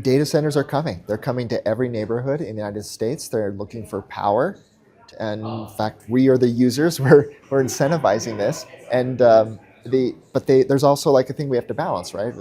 Data centers are coming. They're coming to every neighborhood in the United States. They're looking for power. And in fact, we are the users. We're incentivizing this. And there's also like a thing we have to balance, right?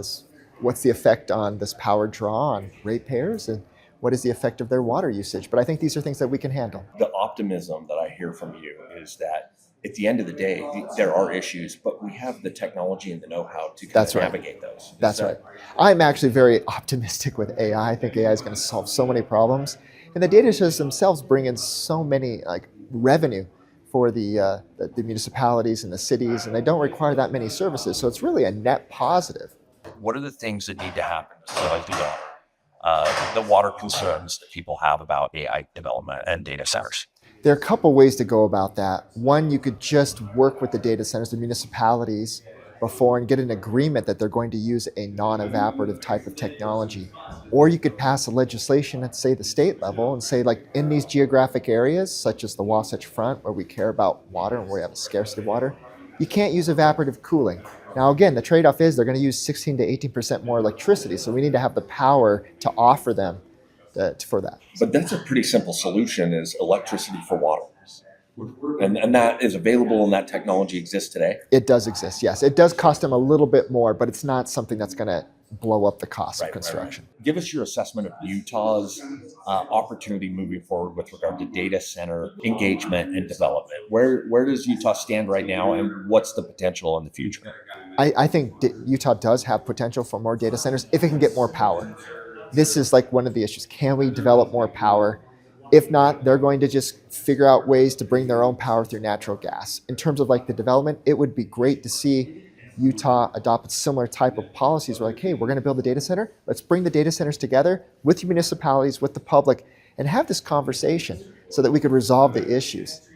What's the effect on this power draw on ratepayers, and what is the effect of their water usage? But I think these are things that we can handle. The optimism that I hear from you is that at the end of the day, there are issues, but we have the technology and the know-how to kind That's of right. navigate those. That's right. I'm actually very optimistic with AI. I think AI is going to solve so many problems, and the data centers themselves bring in so many like revenue for the municipalities and the cities, and they don't require that many services. So it's really a net positive. What are the things that need to happen to like the water concerns that people have about AI development and data centers? There are a couple ways to go about that. One, you could just work with the data centers, the municipalities, before and get an agreement that they're going to use a non-evaporative type of technology. Or you could pass a legislation at, say, the state level and say, like, in these geographic areas, such as the Wasatch Front, where we care about water and where we have a scarcity of water, you can't use evaporative cooling. Now, again, the trade-off is they're going to use 16 to 18% more electricity, so we need to have the power to offer them for that. But that's a pretty simple solution: is electricity for water, and that is available, and that technology exists today. It does exist, yes. It does cost them a little bit more, but it's not something that's going to blow up the cost of construction. Right. Give us your assessment of Utah's opportunity moving forward with regard to data center engagement and development. Where does Utah stand right now, and what's the potential in the future? I think Utah does have potential for more data centers if it can get more power. This is like one of the issues. Can we develop more power? If not, they're going to just figure out ways to bring their own power through natural gas. In terms of like the development, it would be great to see Utah adopt a similar type of policies. We're like, hey, we're going to build a data center. Let's bring the data centers together with the municipalities, with the public, and have this conversation so that we could resolve the issues.